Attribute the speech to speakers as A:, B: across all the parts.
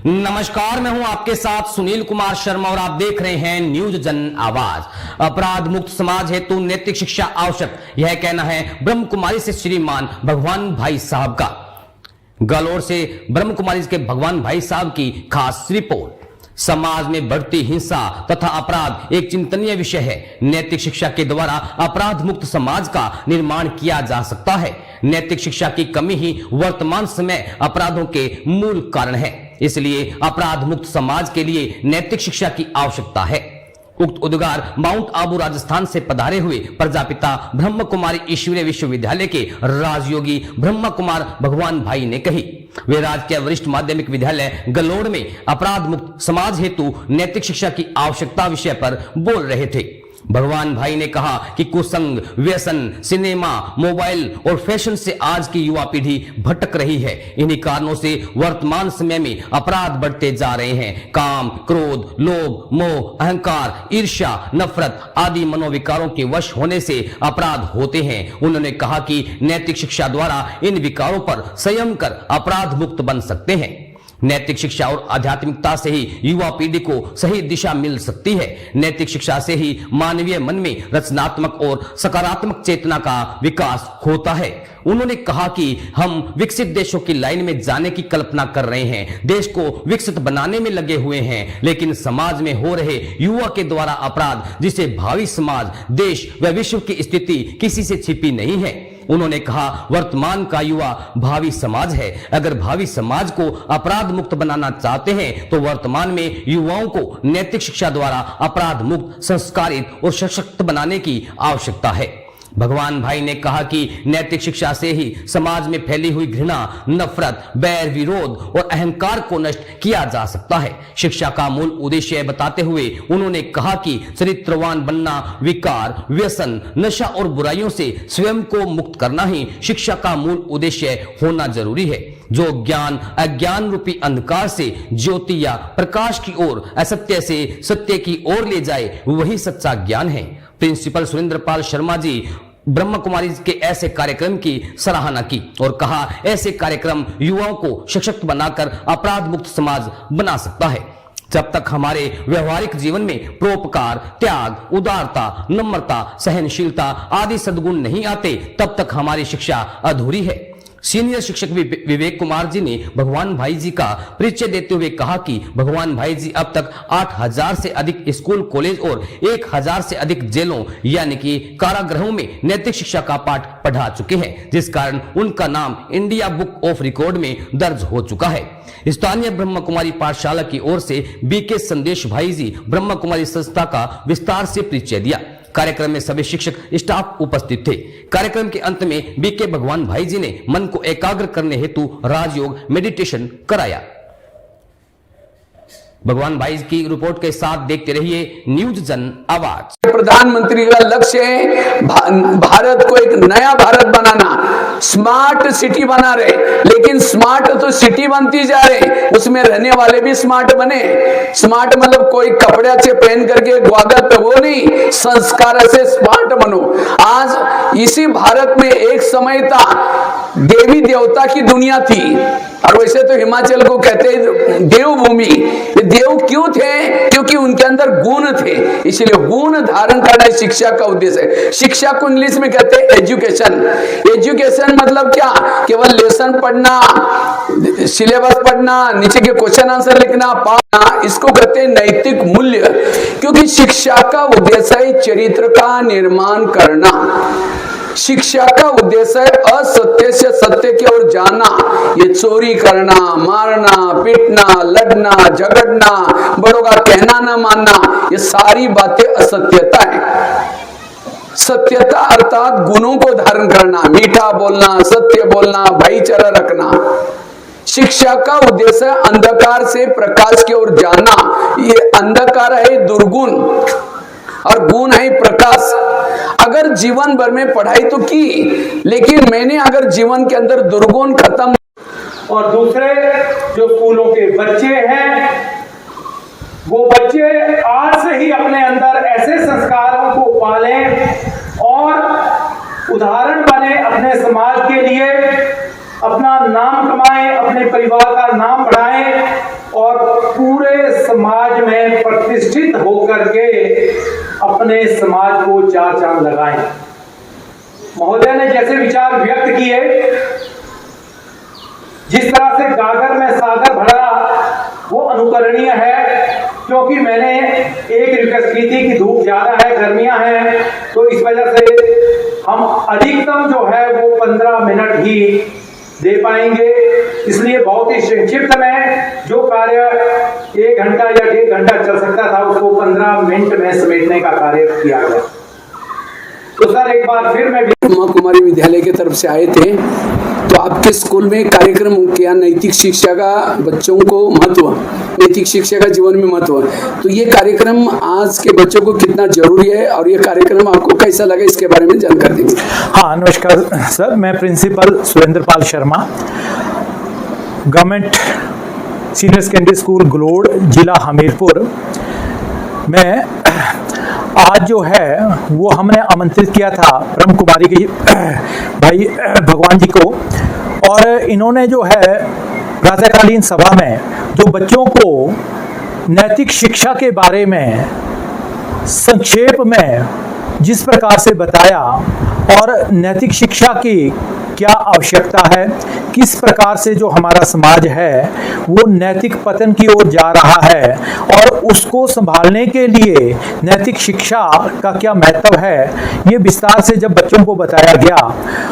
A: नमस्कार, मैं हूं आपके साथ सुनील कुमार शर्मा और आप देख रहे हैं न्यूज जन आवाज। अपराध मुक्त समाज हेतु नैतिक शिक्षा आवश्यक, यह कहना है ब्रह्म कुमारी से श्रीमान भगवान भाई साहब का। गलोर से ब्रह्म कुमारी के भगवान भाई साहब की खास रिपोर्ट। समाज में बढ़ती हिंसा तथा अपराध एक चिंतनीय विषय है। नैतिक शिक्षा के द्वारा अपराध मुक्त समाज का निर्माण किया जा सकता है। नैतिक शिक्षा की कमी ही वर्तमान समय अपराधों के मूल कारण है। इसलिए अपराध मुक्त समाज के लिए नैतिक शिक्षा की आवश्यकता है। उक्त उद्गार माउंट आबू राजस्थान से पधारे हुए प्रजापिता ब्रह्म कुमारी ईश्वरीय विश्वविद्यालय के राजयोगी ब्रह्म कुमार भगवान भाई ने कही। वे राजकीय वरिष्ठ माध्यमिक विद्यालय गलोड़ में अपराध मुक्त समाज हेतु नैतिक शिक्षा की आवश्यकता विषय पर बोल रहे थे। भगवान भाई ने कहा कि कुसंग, व्यसन, सिनेमा, मोबाइल और फैशन से आज की युवा पीढ़ी भटक रही है। इन्हीं कारणों से वर्तमान समय में अपराध बढ़ते जा रहे हैं। काम, क्रोध, लोभ, मोह, अहंकार, ईर्ष्या, नफरत आदि मनोविकारों के वश होने से अपराध होते हैं। उन्होंने कहा कि नैतिक शिक्षा द्वारा इन विकारों पर संयम कर अपराध मुक्त बन सकते हैं। नैतिक शिक्षा और आध्यात्मिकता से ही युवा पीढ़ी को सही दिशा मिल सकती है। नैतिक शिक्षा से ही मानवीय मन में रचनात्मक और सकारात्मक चेतना का विकास होता है। उन्होंने कहा कि हम विकसित देशों की लाइन में जाने की कल्पना कर रहे हैं, देश को विकसित बनाने में लगे हुए हैं, लेकिन समाज में हो रहे युवा के द्वारा अपराध, जिसे भावी समाज, देश व विश्व की स्थिति किसी से छिपी नहीं है। उन्होंने कहा, वर्तमान का युवा भावी समाज है। अगर भावी समाज को अपराध मुक्त बनाना चाहते हैं तो वर्तमान में युवाओं को नैतिक शिक्षा द्वारा अपराध मुक्त, संस्कारित और सशक्त बनाने की आवश्यकता है। भगवान भाई ने कहा कि नैतिक शिक्षा से ही समाज में फैली हुई घृणा, नफरत, बैर, विरोध और अहंकार को नष्ट किया जा सकता है। शिक्षा का मूल उद्देश्य बताते हुए उन्होंने कहा कि चरित्रवान बनना, विकार, व्यसन, नशा और बुराइयों से स्वयं को मुक्त करना ही शिक्षा का मूल उद्देश्य होना जरूरी है। जो ज्ञान अज्ञान रूपी अंधकार से ज्योति या प्रकाश की ओर, असत्य से सत्य की ओर ले जाए, वही सच्चा ज्ञान है। प्रिंसिपल सुरेंद्रपाल शर्मा जी ब्रह्म कुमारी के ऐसे कार्यक्रम की सराहना की और कहा, ऐसे कार्यक्रम युवाओं को सशक्त बनाकर अपराध मुक्त समाज बना सकता है। जब तक हमारे व्यवहारिक जीवन में परोपकार, त्याग, उदारता, नम्रता, सहनशीलता आदि सद्गुण नहीं आते, तब तक हमारी शिक्षा अधूरी है। सीनियर शिक्षक विवेक कुमार जी ने भगवान भाई जी का परिचय देते हुए कहा कि भगवान भाई जी अब तक 8000 से अधिक स्कूल, कॉलेज और 1000 से अधिक जेलों यानी कि कारागृहों में नैतिक शिक्षा का पाठ पढ़ा चुके हैं, जिस कारण उनका नाम इंडिया बुक ऑफ रिकॉर्ड में दर्ज हो चुका है। स्थानीय ब्रह्म कुमारी पाठशाला की ओर से बीके संदेश भाई जी ब्रह्म कुमारी संस्था का विस्तार से परिचय दिया। कार्यक्रम में सभी शिक्षक, स्टाफ उपस्थित थे। कार्यक्रम के अंत में बीके भगवान भाई जी ने मन को एकाग्र करने हेतु राजयोग मेडिटेशन कराया। भगवान भाई की रिपोर्ट के साथ देखते रहिए न्यूज जन आवाज।
B: प्रधानमंत्री का लक्ष्य है भारत को एक नया भारत बनाना, स्मार्ट सिटी बना रहे, लेकिन स्मार्ट तो सिटी बनती जा रही, उसमें रहने वाले भी स्मार्ट बने। स्मार्ट मतलब कोई कपड़े अच्छे पहन करके ग्वागत पे वो नहीं, संस्कार से स्मार्ट बनो। आज इसी भारत में एक समय था देवी देवता की दुनिया थी, और वैसे तो हिमाचल को कहते हैं देवभूमि। देव क्यों थे? क्योंकि उनके अंदर गुण थे, इसलिए गुण धारण करना शिक्षा का उद्देश्य है। शिक्षा को इंग्लिश में कहते हैं एजुकेशन। एजुकेशन मतलब क्या? केवल लेसन पढ़ना, सिलेबस पढ़ना, नीचे के क्वेश्चन आंसर लिखना, पढ़ना, इसको कहते हैं नैतिक मूल्य। क्योंकि शिक्षा का उद्देश्य है चरित्र का निर्माण करना। शिक्षा का उद्देश्य है असत्य से सत्य की ओर जाना। ये चोरी करना, मारना, पीटना, लड़ना, झगड़ना, बड़ों का कहना न मानना, ये सारी बातें असत्यता है। सत्यता अर्थात गुणों को धारण करना, मीठा बोलना, सत्य बोलना, भाईचारा रखना। शिक्षा का उद्देश्य है अंधकार से प्रकाश की ओर जाना। ये अंधकार है दुर्गुण और गुण है प्रकाश। अगर जीवन भर में पढ़ाई तो की, लेकिन मैंने अगर जीवन के अंदर दुर्गुण खत्म,
C: और दूसरे जो स्कूलों के बच्चे हैं, वो बच्चे आज से ही अपने अंदर ऐसे संस्कारों को पालें और उदाहरण बने अपने समाज के लिए, अपना नाम कमाएं, अपने परिवार का नाम बढ़ाएं और पूरे समाज में प्रतिष्ठित होकर के अपने समाज को चार चांद लगाएं। महोदय ने जैसे विचार व्यक्त किए, जिस तरह से गागर में सागर भरा, वो अनुकरणीय है। क्योंकि मैंने एक रिक्वेस्ट की थी कि धूप ज्यादा है, गर्मियां हैं, तो इस वजह से हम अधिकतम जो है वो 15 मिनट ही दे पाएंगे। इसलिए बहुत ही संक्षिप्त में जो कार्य 1 घंटा या 1.5 घंटा चल सकता था, उसको 15 मिनट में समेटने का कार्य किया गया। तो सर एक बार फिर मैं
B: ब्रह्मा कुमारी विद्यालय की तरफ से आए थे, तो आपके स्कूल में कार्यक्रम किया नैतिक शिक्षा का, बच्चों को महत्व, नैतिक शिक्षा का जीवन में महत्व। तो ये कार्यक्रम आज के बच्चों को कितना जरूरी है और ये कार्यक्रम आपको कैसा लगा, इसके बारे में जानकारी दीजिए।
D: हाँ, नमस्कार सर, मैं principal Surendra Pal Sharma, government senior secondary school Galod, जिला हमीरपुर में आज जो है वो हमने आमंत्रित किया था ब्रह्म कुमारी की भाई भगवान जी को, और इन्होंने जो है प्रातःकालीन सभा में जो बच्चों को नैतिक शिक्षा के बारे में संक्षेप में जिस प्रकार से बताया और नैतिक शिक्षा की क्या आवश्यकता है, किस प्रकार से जो हमारा समाज है वो नैतिक पतन की ओर जा रहा है और उसको संभालने के लिए नैतिक शिक्षा का क्या महत्व है, ये विस्तार से जब बच्चों को बताया गया।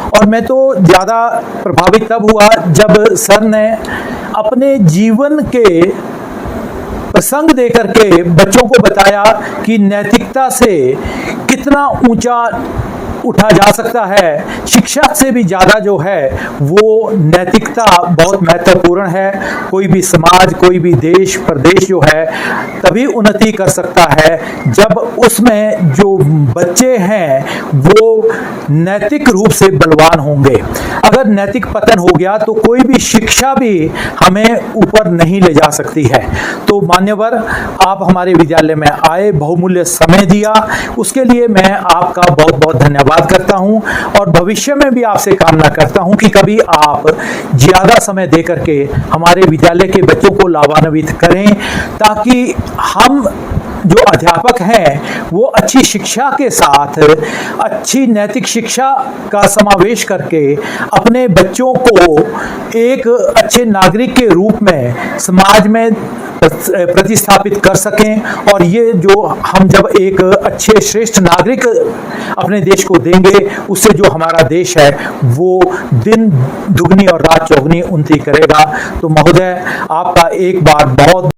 D: और मैं तो ज़्यादा प्रभावित तब हुआ जब सर ने अपने जीवन के प्रसंग देकर के बच्चों को बताया कि नैतिकता से कितना ऊंचा उठा जा सकता है। शिक्षा से भी ज़्यादा जो है वो नैतिकता बहुत महत्वपूर्ण है। कोई भी समाज, कोई भी देश प्रदेश जो है तभी उन्नति कर सकता है जब उसमें जो बच्चे हैं वो नैतिक रूप से बलवान होंगे। अगर नैतिक पतन हो गया तो कोई भी शिक्षा भी हमें ऊपर नहीं ले जा सकती है। तो मान्यवर, आप हमारे विद्यालय में आए, बहुमूल्य समय दिया, उसके लिए मैं आपका बहुत बहुत धन्यवाद करता हूं और भविष्य में भी आपसे कामना करता हूं कि कभी आप ज्यादा समय दे करके हमारे विद्यालय के बच्चों को लाभान्वित करें, ताकि हम जो अध्यापक हैं वो अच्छी शिक्षा के साथ अच्छी नैतिक शिक्षा का समावेश करके अपने बच्चों को एक अच्छे नागरिक के रूप में समाज में प्रतिस्थापित कर सकें। और ये जो हम जब एक अच्छे श्रेष्ठ नागरिक अपने देश को देंगे, उससे जो हमारा देश है वो दिन दुगनी और रात चौगनी उन्नति करेगा। तो महोदय, आपका एक बार बहुत